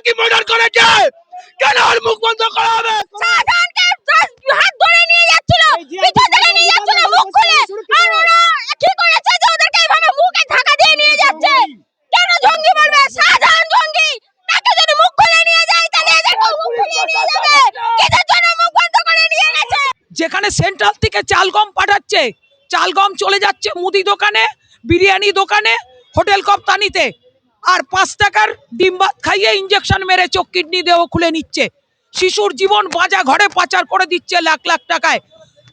কি মার্ডার করেছে, কেন ওর মুখ বন্ধ করা হবে? শাহজাহানকে হাত ধরে নিয়ে যাচ্ছিল, পিছন থেকে নিয়ে যাচ্ছিল মুখ খুলে, আর ওরা কি করেছে যে ওদেরকে এইভাবে মুখে ঢাকা দিয়ে নিয়ে যাচ্ছে। কেন জঙ্গি বলবে? শাহজাহান জঙ্গি, তাকে যদি মুখ খুলে নিয়ে যায় তাহলে এদেরকে মুখ খুলে নিয়ে যাবে। কিসের জন্য মুখ বন্ধ করে নিয়ে গেছে? যেখানে সেন্ট্রাল থেকে চাল গম পাঠাচ্ছে, চাল গম চলে যাচ্ছে মুদি দোকানে, বিরিয়ানি দোকানে, হোটেল কপ্তানিতে, আর 5 টাকার ডিম ভাত খাইয়ে ইঞ্জেকশন মেরে চোখ কিডনি দেহ খুলে নিচ্ছে। শিশুর জীবন বাজা ঘরে পাচার করে দিচ্ছে লাখ লাখ টাকায়,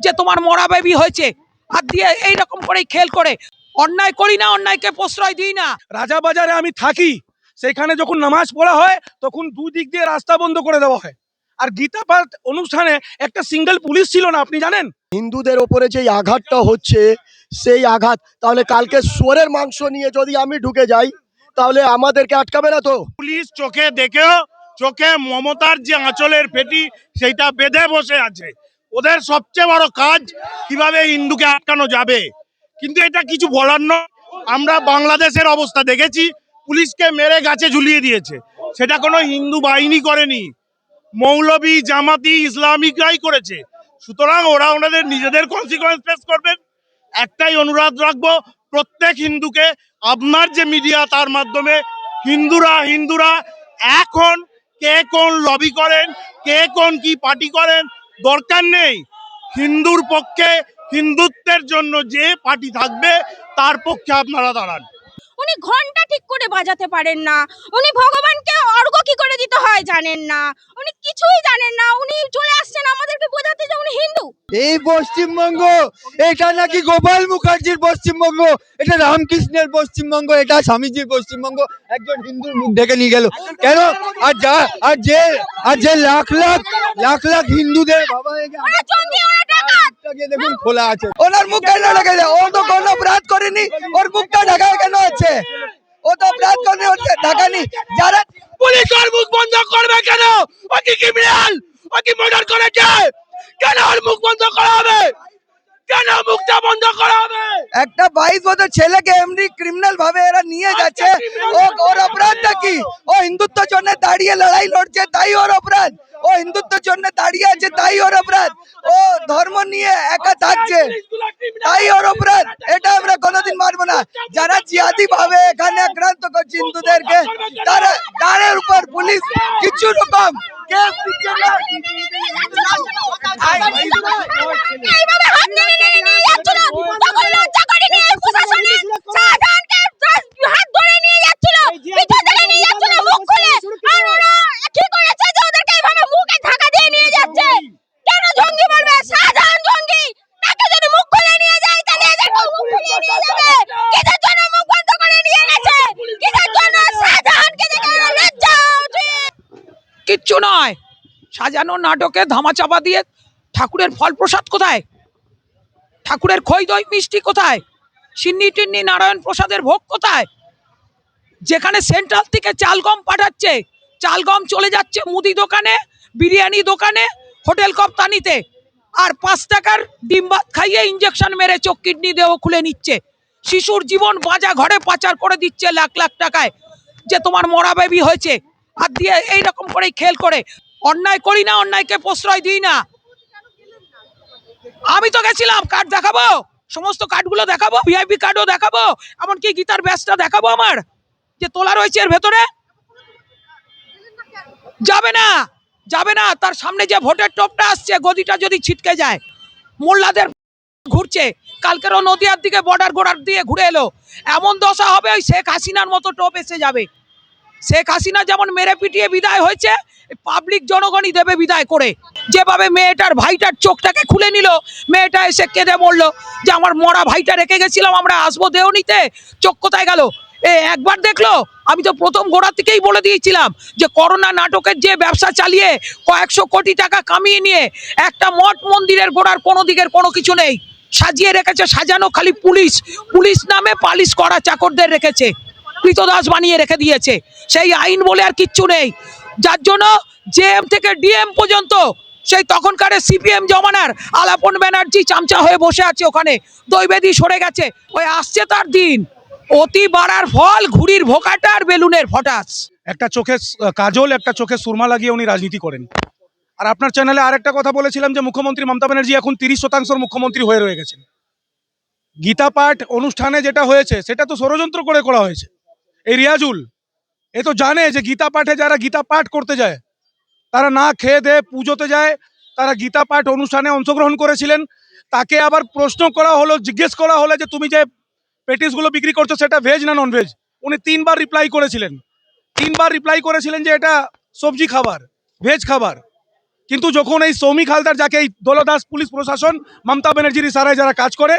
যে তোমার মরা বেবি হয়েছে, আর দিয়ে এইরকম করেই খেল করে। অন্যায় করি না, অন্যায়কে প্রশ্রয় দিই না। রাজাবাজারে আমি থাকি, সেখানে যখন নামাজ পড়া হয় তখন দুদিক দিয়ে রাস্তা বন্ধ করে দেওয়া হয়। আর গীতা পাঠ অনুষ্ঠানে একটা সিঙ্গেল পুলিশ ছিল না, আপনি জানেন? হিন্দুদের ওপরে যে আঘাতটা হচ্ছে, সেই আঘাত তাহলে কালকে শুয়োরের মাংস নিয়ে যদি আমি ঢুকে যাই তাহলে আমাদেরকে আটকাবে না তো? পুলিশ চোখে দেখেও চোখে মমতার যে আঁচলের পেটি সেইটা বেঁধে বসে আছে। ওদের সবচেয়ে বড় কাজ কিভাবে হিন্দুকে আটকানো যাবে, কিন্তু এটা কিছু বলার নয়। আমরা বাংলাদেশের অবস্থা দেখেছি, পুলিশকে মেরে গাছে ঝুলিয়ে দিয়েছে, সেটা কোনো হিন্দু বাহিনী করেনি, মৌলবী জামাতি ইসলামিকরাই করেছে। সুতরাং ওরা ওনাদের নিজেদের কনসিকোয়েন্স ফেস করবেন। একটাই অনুরোধ রাখবো প্রত্যেক হিন্দুকে, আপনার যে মিডিয়া তার মাধ্যমে হিন্দুরা এখন কে কোন লবি করেন, কে কোন কি পার্টি করেন দরকার নেই। হিন্দুর পক্ষে, হিন্দুত্বের জন্য যে পার্টি থাকবে তার পক্ষে আপনারা দাঁড়ান। উনি ঘন্টা ঠিক করে বাজাতে পারেন না, উনি ভগবানকে অর্ঘ্য কি করে দিতে হয় জানেন না, উনি কিছুই জানেন না। উনি চলে আসছেন আমাদেরকে বোঝাতে যে উনি হিন্দু। এই পশ্চিমবঙ্গ এটা নাকি গোপাল মুখার্জির পশ্চিমবঙ্গ, এটা রামকৃষ্ণের পশ্চিমবঙ্গ, এটা স্বামীজির পশ্চিমবঙ্গ। একজন হিন্দুর মুখ ঢেকে নিয়ে গেল কেন? আর যে লাখ লাখ হিন্দুদের বাবা ওরা জঙ্গি, ওরা ডাকাত। দেখুন খোলা আছে, ওনার মুখ কেন ঢাকা যায়? ও তো কোনো অপরাধ করেনি, ওর মুখটা ঢাকা কেন আছে? ও তো অপরাধ করেনি, ওর ঢাকানি। যারা পুলিশ ওর মুখ বন্ধ করবে কেন? ও কি ক্রিমিনাল? ও কি মার্ডার করেছে, কেন ওর মুখ বন্ধ করা হবে? কেন মুখটা বন্ধ করা হবে? একটা 22 বছর ছেলেকে এমনি ক্রিমিনাল ভাবে এরা নিয়ে যাচ্ছে, ওর অপরাধটা কি? ও হিন্দুত্বের জন্য দাঁড়িয়ে লড়াই লড়ছে তাই ওর অপরাধ, ও হিন্দুত্বের জন্য দাঁড়িয়ে আছে তাই ওর অপরাধ, ও ধর্ম নিয়ে একা থাকছে তাই ওর অপরাধ। এটা আমরা কোনোদিন মানবো না। যারা জিহাদি ভাবে এখানে আক্রান্ত করছে হিন্দুদেরকে, তাদের উপর পুলিশ কিছু রকম কেস দিচ্ছে না। এইভাবে হাত ধরে নিয়ে যাচ্ছিল, তখন লজ্জা করেনি এই প্রশাসনে। শাহজাহানকে হাত ধরে নিয়ে যাচ্ছিল, পিছন থেকে নিয়ে যাচ্ছিল মুখ খুলে, আর ওরা কি করেছে যে ওদেরকে এইভাবে মুখে ঢাকা দিয়ে নিয়ে যাচ্ছে। কেন জঙ্গি বলবে? শাহজাহান জঙ্গি, তাকে যদি মুখ খুলে নিয়ে যায় তাহলে এদেরকে মুখ খুলে নিয়ে যাবে। কিসের জন্য মুখ বন্ধ করে নিয়ে গেছে? কিসের জন্য? শাহজাহানকে দেখে আমার লজ্জা উঠে। কিচ্ছু নয়, সাজানো নাটকে ধামাচাপা দিয়ে ঠাকুরের ফল প্রসাদ কোথায়? ঠাকুরের খই দই মিষ্টি কোথায়? সিন্নি টিন্নি নারায়ণ প্রসাদের ভোগ কোথায়? যেখানে সেন্ট্রাল থেকে চাল গম পাঠাচ্ছে, চাল গম চলে যাচ্ছে মুদি দোকানে, বিরিয়ানি দোকানে, হোটেল কপ্তানিতে, আর 5 টাকার ডিম ভাত খাইয়ে ইঞ্জেকশন মেরে চোখ কিডনি দেহ খুলে নিচ্ছে। শিশুর জীবন বাজা ঘরে পাচার করে দিচ্ছে লাখ লাখ টাকায়, যে তোমার মরা বেবি হয়েছে, আর দিয়ে এইরকম করেই খেল করে। অন্যায় করি না, অন্যায়কে প্রশ্রয় দিই না। আমি তো গেছিলাম, কার্ড দেখাবো, সমস্ত কার্ডগুলো দেখাবো, ভিআইপি কার্ডও দেখাবো, এমনকি গীতার ব্যাচটা দেখাবো আমার, যে তোলা রয়েছে এর ভেতরে। যাবে না, তার সামনে যে ভোটের টোপটা আসছে, গদিটা যদি ছিটকে যায়। মোল্লাদের ঘুরছে, কালকেরও নদিয়ার দিকে বর্ডার গোড়ার দিয়ে ঘুরে এলো। এমন দশা হবে ওই শেখ হাসিনার মতো টোপ এসে যাবে। শেখ হাসিনা যেমন মেরে পিটিয়ে বিদায় হয়েছে, পাবলিক জনগণই দেবে বিদায় করে। যেভাবে মেয়েটার ভাইটার চোখটাকে খুলে নিল, মেয়েটা এসে কেঁদে মরলো যে আমার মরা ভাইটা রেখে গেছিলাম, আমরা আসবো দেহ নিতে, চোখ কোথায় গেল? একবার দেখলো? আমি তো প্রথম গোড়া থেকেই বলে দিয়েছিলাম যে করোনা নাটকের যে ব্যবসা চালিয়ে কয়েকশো কোটি টাকা কামিয়ে নিয়ে একটা মঠ মন্দিরের গোড়ার কোনো দিকের কোনো কিছু নেই, সাজিয়ে রেখেছে। সাজানো খালি পুলিশ নামে পালিশ করা চাকরদের রেখেছে, কৃতদাস বানিয়ে রেখে দিয়েছে। সেই আইন বলে আর কিচ্ছু নেই, যার জন্য জেএম থেকে ডিএম পর্যন্ত সেই তখনকার সিপিএম জমানার আলাপন ব্যানার্জি চামচা হয়ে বসে আছে ওখানে, দৈবেদী সরে গেছে। ওই আসছে তার দিন, অতি বাড়ার ফল ঘুড়ির ভোকাটা আর বেলুনের ফটাস। একটা চোখে কাজল, একটা চোখে সুরমা লাগিয়ে উনি রাজনীতি করেন। আর আপনার চ্যানেলে আরেকটা কথা বলেছিলাম যে মুখ্যমন্ত্রী মমতা ব্যানার্জি এখন 30% মুখ্যমন্ত্রী হয়ে রয়ে গেছেন। গীতা পাঠ অনুষ্ঠানে যেটা হয়েছে সেটা তো ষড়যন্ত্র করে করা হয়েছে। এই রিয়াজুল এ তো জানে যে গীতা পাঠে যারা গীতা পাঠ করতে যায় তারা না খেয়ে দেয়ে পুজোতে যায়, তারা গীতা পাঠ অনুষ্ঠানে অংশগ্রহণ করেছিলেন। তাকে আবার প্রশ্ন করা হলো, জিজ্ঞেস করা হলো যে তুমি যে পেটিসগুলো বিক্রি করছো সেটা ভেজ না নন ভেজ। উনি তিনবার রিপ্লাই করেছিলেন যে এটা সবজি খাবার, ভেজ খাবার। কিন্তু যখন এই সৌমিক হালদার, যাকে এই দলদাস পুলিশ প্রশাসন মমতা ব্যানার্জির ইশারায় যারা কাজ করে,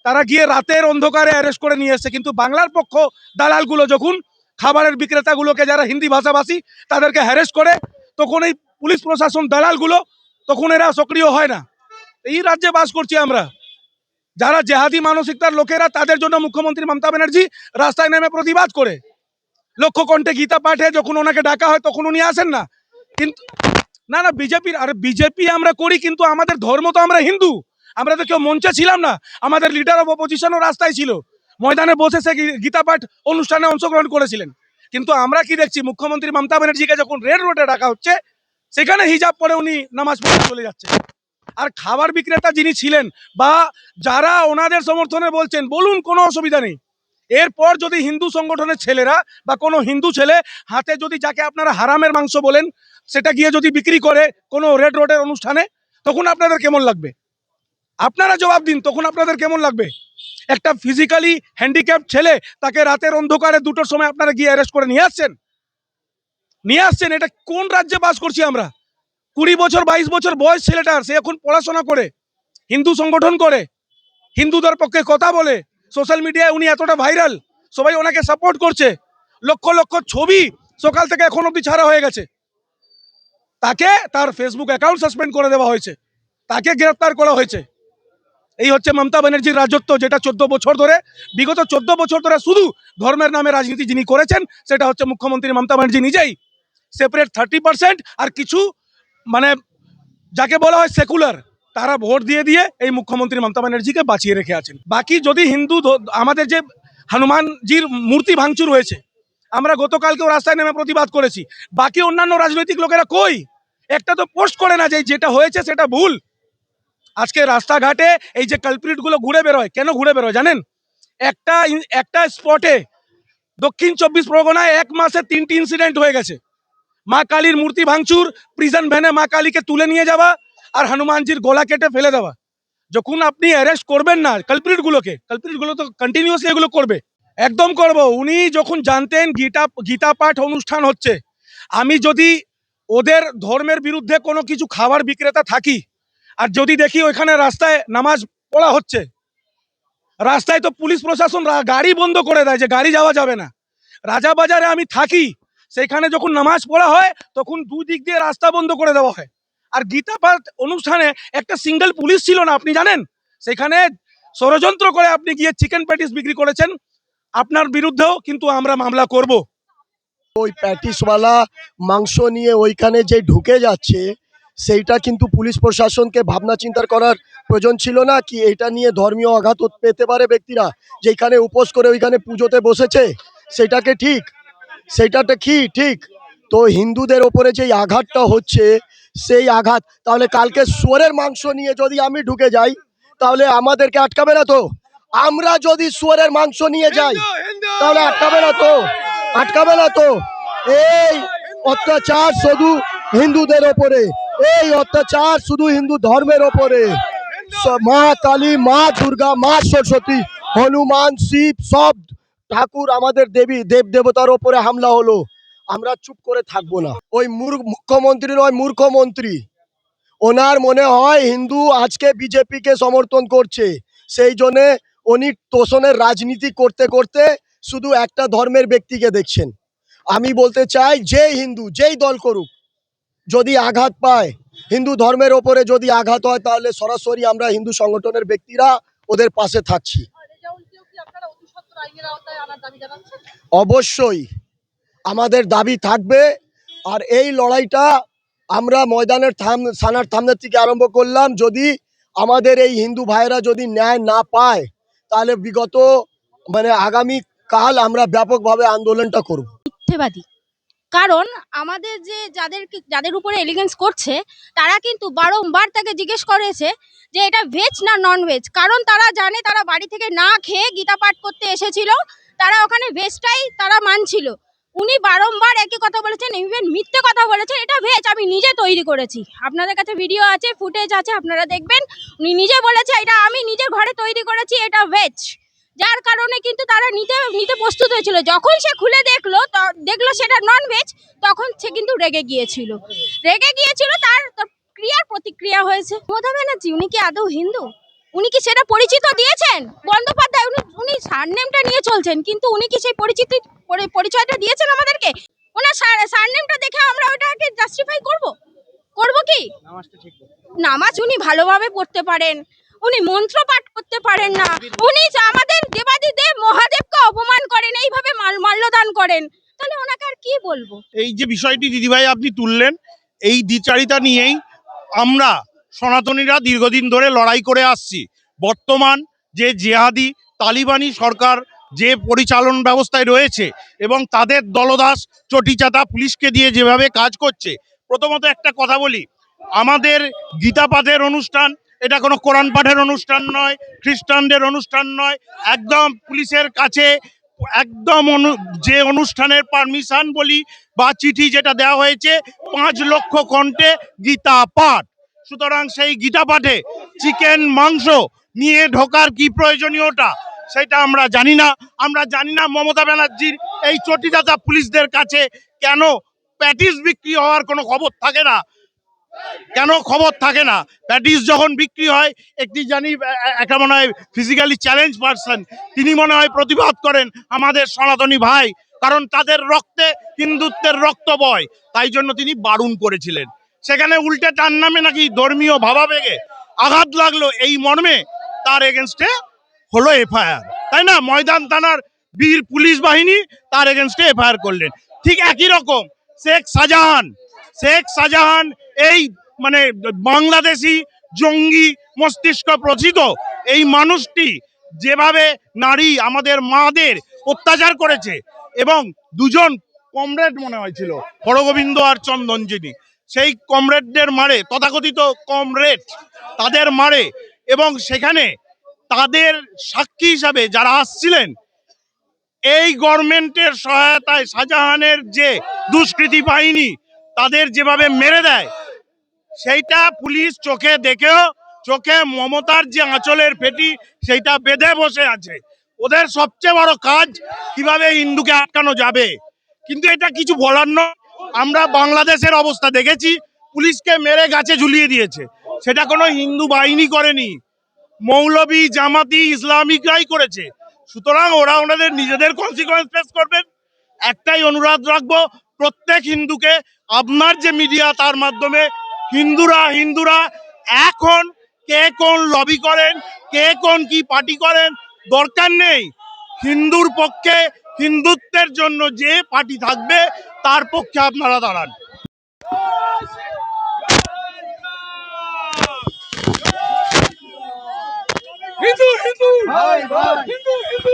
তারা গিয়ে রাতের অন্ধকারে অ্যারেস্ট করে নিয়ে এসছে। কিন্তু বাংলার পক্ষ দালালগুলো যখন খাবারের বিক্রেতাগুলোকে, যারা হিন্দি ভাষাভাষী, তাদেরকে হ্যারেস্ট করে, তখন এই পুলিশ প্রশাসন দালালগুলো তখন এরা সক্রিয় হয় না। এই রাজ্যে বাস করছি আমরা। যারা জেহাদি মানসিকতার লোকেরা, তাদের জন্য মুখ্যমন্ত্রী মমতা ব্যানার্জি রাস্তায় নেমে প্রতিবাদ করে। লক্ষ্য কণ্ঠে গীতা পাঠে যখন ওনাকে ডাকা হয় তখন উনি আসেন না। কিন্তু না না, বিজেপি আমরা করি, কিন্তু আমাদের ধর্ম তো আমরা হিন্দু। আমরা তো কেউ মঞ্চে ছিলাম না, আমাদের লিডার অফ অপোজিশনও রাস্তায় ছিল, ময়দানে বসে সে গীতা পাঠ অনুষ্ঠানে অংশগ্রহণ করেছিলেন। কিন্তু আমরা কি দেখছি, মুখ্যমন্ত্রী মমতা ব্যানার্জিকে যখন রেড রোডে ডাকা হচ্ছে, সেখানে হিজাব পরে উনি নামাজ পড়ে চলে যাচ্ছে। আর খাবার বিক্রেতা যিনি ছিলেন বা যারা ওনাদের সমর্থনে বলছেন, বলুন, কোনো অসুবিধা নেই। এরপর যদি হিন্দু সংগঠনের ছেলেরা বা কোনো হিন্দু ছেলে হাতে যদি, যাকে আপনারা হারামের মাংস বলেন, সেটা গিয়ে যদি বিক্রি করে কোনো রেড রোডের অনুষ্ঠানে, তখন আপনাদের কেমন লাগবে? আপনারা জবাব দিন, তখন আপনাদের কেমন লাগবে? একটা ফিজিক্যালি হ্যান্ডিক্যাপ ছেলে, তাকে রাতের অন্ধকারে 2টোর সময় আপনারা গিয়ে অ্যারেস্ট করে নিয়ে আসছেন। এটা কোন রাজ্যে বাস করছি আমরা? 20 বছর 22 বছর বয়স ছেলেটার, সে এখন পড়াশোনা করে, হিন্দু সংগঠন করে, হিন্দুদের পক্ষে কথা বলে, সোশ্যাল মিডিয়ায় উনি এতটা ভাইরাল, সবাই ওনাকে সাপোর্ট করছে। লক্ষ লক্ষ ছবি সকাল থেকে এখন অব্দি ছাড়া হয়ে গেছে। তাকে তার ফেসবুক অ্যাকাউন্ট সাসপেন্ড করে দেওয়া হয়েছে, তাকে গ্রেফতার করা হয়েছে। এই হচ্ছে মমতা ব্যানার্জির রাজত্ব, যেটা বিগত 14 বছর ধরে শুধু ধর্মের নামে রাজনীতি যিনি করেছেন, সেটা হচ্ছে মুখ্যমন্ত্রী মমতা ব্যানার্জি নিজেই। সেপারেট 30% আর কিছু, মানে যাকে বলা হয় সেকুলার, তারা ভোট দিয়ে এই মুখ্যমন্ত্রী মমতা ব্যানার্জিকে বাঁচিয়ে রেখে আছেন। বাকি যদি আমাদের যে হনুমানজির মূর্তি ভাঙচুর হয়েছে, আমরা গতকালকেও রাস্তায় নেমে প্রতিবাদ করেছি। বাকি অন্যান্য রাজনৈতিক লোকেরা কই? একটা তো পোস্ট করে না যে যেটা হয়েছে সেটা ভুল। আজকে রাস্তাঘাটে এই যে কালপ্রিট গুলো ঘুরে বেরোয়, কেন ঘুরে বেরোয় জানেন? একটা স্পটে দক্ষিণ 24 পরগনায় 1 মাসে 3টি ইনসিডেন্ট হয়ে গেছে। মা কালীর মূর্তি ভাঙচুর, প্রিজন ভ্যানে মা কালীকে তুলে নিয়ে যাওয়া, আর হনুমানজির গলা কেটে ফেলে দেওয়া। যখন আপনি অ্যারেস্ট করবেন না কালপ্রিট গুলো তো কন্টিনিউয়াসলি এগুলো করবে। একদম করব। উনি যখন জানতেন গীতা পাঠ অনুষ্ঠান হচ্ছে, আমি যদি ওদের ধর্মের বিরুদ্ধে কোনো কিছু খাবার বিক্রেতা থাকি, আর যদি দেখি ওইখানে রাস্তায় নামাজ পড়া হচ্ছে, রাস্তায় তো পুলিশ প্রশাসন গাড়ি বন্ধ করে দেয়, যে গাড়ি যাওয়া যাবে না। রাজাবাজারে আমি থাকি, সেখানে যখন নামাজ পড়া হয় তখন দুদিক দিয়ে রাস্তা বন্ধ করে দেওয়া হয়। আর গীতা পাঠ অনুষ্ঠানে একটা সিঙ্গেল পুলিশ ছিল না, আপনি জানেন? সেখানে ষড়যন্ত্র করে আপনি গিয়ে চিকেন প্যাটিস বিক্রি করেছেন, আপনার বিরুদ্ধেও কিন্তু আমরা মামলা করব। ওই প্যাটিসওয়ালা মাংস নিয়ে ওইখানে যে ঢুকে যাচ্ছে, সেইটা কিন্তু পুলিশ প্রশাসনকে ভাবনা চিন্তা করার প্রয়োজন ছিল না কি? এটা নিয়ে ধর্মীয় আঘাত পেতে পারে ব্যক্তিরা, যেখানে উপোস করে ওইখানে পুজোতে বসেছে, সেটাটা কি ঠিক? তো হিন্দুদের ওপরে যে আঘাতটা হচ্ছে, সেই আঘাত, তাহলে কালকে শুয়োরের মাংস নিয়ে যদি আমি ঢুকে যাই, তাহলে আমাদেরকে আটকাবে না তো? আমরা যদি শুয়োরের মাংস নিয়ে যাই, তাহলে আটকাবে না তো? এই অত্যাচার শুধু হিন্দুদের ওপরে, এই অত্যাচার শুধু হিন্দু ধর্মের ওপরে। মা কালী, মা দুর্গা, মা সরস্বতী, হনুমান, শিব, সব ঠাকুর, আমাদের দেব দেবতার ওপরে হামলা হলো, আমরা চুপ করে থাকবো না। ওই মুখ্যমন্ত্রী নয়, মূর্খমন্ত্রী। ওনার মনে হয় হিন্দু আজকে বিজেপিকে সমর্থন করছে, সেই জন্যে উনি তোষণের রাজনীতি করতে করতে শুধু একটা ধর্মের ব্যক্তিকে দেখছেন। আমি বলতে চাই, যে হিন্দু যেই দল করুক, যদি আঘাত পায়, হিন্দু ধর্মের ওপরে যদি আঘাত হয়, তাহলে সরাসরি আমরা হিন্দু সংগঠনের ব্যক্তিরা ওদের পাশে থাকছি। অবশ্যই আমাদের দাবি থাকবে। আর এই লড়াইটা আমরা ময়দানের থানার সামনের থেকে আরম্ভ করলাম। যদি আমাদের এই হিন্দু ভাইরা যদি ন্যায় না পায়, তাহলে আগামী কাল আমরা ব্যাপকভাবে আন্দোলনটা করব। মিথ্যেবাদী কারণ আমাদের যে যাদের উপরে এলিগেন্স করছে তারা কিন্তু বারংবার তাকে জিজ্ঞেস করেছে যে এটা ভেজ না নন ভেজ, কারণ তারা জানে তারা বাড়ি থেকে না খেয়ে গীতা পাঠ করতে এসেছিল, তারা ওখানে ভেজটাই তারা মানছিল। উনি বারংবার একই কথা বলেছেন, ইভেন মিথ্যে কথা বলেছেন এটা ভেজ আমি নিজে তৈরি করেছি। আপনাদের কাছে ভিডিও আছে, ফুটেজ আছে, আপনারা দেখবেন। উনি নিজে বলেছে এটা আমি নিজের ঘরে তৈরি করেছি, এটা ভেজ। যার কারণে কিন্তু তারা নিতে নিতে প্রস্তুত হয়েছিল। যখন সে খুলে দেখলো সেটা নন ভেজ, তখন সে কিন্তু রেগে গিয়েছিল। তার ক্রিয়ার প্রতিক্রিয়া হয়েছে। মমতা ব্যানার্জি উনি কি আদৌ হিন্দু? উনি কি সেটা পরিচিত দিয়েছেন? বন্দ্যোপাধ্যায় উনি সারনেমটা নিয়ে চলছেন, কিন্তু উনি কি সেই পরিচয়টা দিয়েছেন আমাদেরকে? ওনার সারনেমটা দেখে আমরা ওটাকে জাস্টিফাই করব কি? নামাজ উনি ভালোভাবে পড়তে পারেন, উনি মন্ত্র পাঠ করতে পারেন না, উনি আমাদের দেবাদিদেব মহাদেবকে অপমান করেন, এইভাবে মাল্যদান করেন, তাহলে ওনাকে আর কি বলবো? এই যে বিষয়টি দিদিভাই আপনি তুললেন, এই দ্বিচারিতা নিয়েই আমরা সনাতনীরা দীর্ঘদিন ধরে লড়াই করে আসছি। বর্তমান যে জিহাদি তালিবানি সরকার যে পরিচালন ব্যবস্থায় রয়েছে এবং তাদের দলদাস চটিচাটা পুলিশকে দিয়ে যেভাবে কাজ করছে, প্রথমত একটা কথা বলি, আমাদের গীতা পাঠের অনুষ্ঠান এটা কোনো কোরআন পাঠের অনুষ্ঠান নয়, খ্রিস্টানদের অনুষ্ঠান নয়। একদম পুলিশের কাছে একদম যে অনুষ্ঠানের পারমিশন বলি বা চিঠি যেটা দেওয়া হয়েছে 5 লক্ষ কণ্ঠে গীতা পাঠ। সুতরাং সেই গীতা পাঠে চিকেন মাংস নিয়ে ঢোকার কি প্রয়োজনীয়তা সেটা আমরা জানি না। আমরা জানি না মমতা ব্যানার্জির এই চটিদাতা পুলিশদের কাছে কেন প্যাটিস বিক্রি হওয়ার কোনো খবর থাকে না। প্যাটিস যখন বিক্রি হয় একটি জানি একটা মনে হয় ফিজিক্যালি চ্যালেঞ্জ পারসন, তিনি মনে হয় প্রতিবাদ করেন আমাদের সনাতনী ভাই, কারণ তাদের রক্তে হিন্দুত্বের রক্ত বয়, তাই জন্য তিনি বারণ করেছিলেন। সেখানে উল্টে তার নামে নাকি ধর্মীয় ভাবাবেগে আঘাত লাগলো এই মর্মে তার এগেনস্টে হলো এফআইআর, তাই না? ময়দান থানার বীর পুলিশ বাহিনী তার এগেনস্টে এফআইআর করলেন। ঠিক একই রকম শেখ শাহজাহান এই মানে বাংলাদেশি জঙ্গি মস্তিষ্ক প্রচিত এই মানুষটি যেভাবে নারী আমাদের মাদের অত্যাচার করেছে, এবং দুজন কমরেড মনে হয়েছিল হরগোবিন্দ আর চন্দনজিনী, সেই কমরেডদের মারে, তথাকথিত কমরেড তাদের মারে, এবং সেখানে তাদের সাক্ষী হিসাবে যারা আসছিলেন এই গভর্নমেন্টের সহায়তায় শাহজাহানের যে দুষ্কৃতী বাহিনী তাদের যেভাবে মেরে দেয়, সেইটা পুলিশ চোখে দেখেও চোখে মমতার যে আঁচলের পেটি সেইটা বেঁধে বসে আছে। ওদের সবচেয়ে বড় কাজ কিভাবে হিন্দুকে আটকানো যাবে। কিন্তু এটা কিছু বলার নয়। আমরা বাংলাদেশের অবস্থা দেখেছি, পুলিশকে মেরে গাছে ঝুলিয়ে দিয়েছে, সেটা কোনো হিন্দু বাহিনী করেনি, মৌলবী জামাতি ইসলামিকরাই করেছে। সুতরাং ওরা ওনাদের নিজেদের কনসিকোয়েন্স ফেস করবেন। একটাই অনুরোধ রাখবো প্রত্যেক হিন্দুকে, আপনার যে মিডিয়া তার মাধ্যমে হিন্দুরা এখন কে কোন লবি করেন, কে কোন কি পার্টি করেন দরকার নেই। হিন্দুর পক্ষে, হিন্দুত্বের জন্য যে পার্টি থাকবে তার পক্ষে আপনারা দাঁড়ান। হিন্দু হিন্দু হিন্দু হিন্দু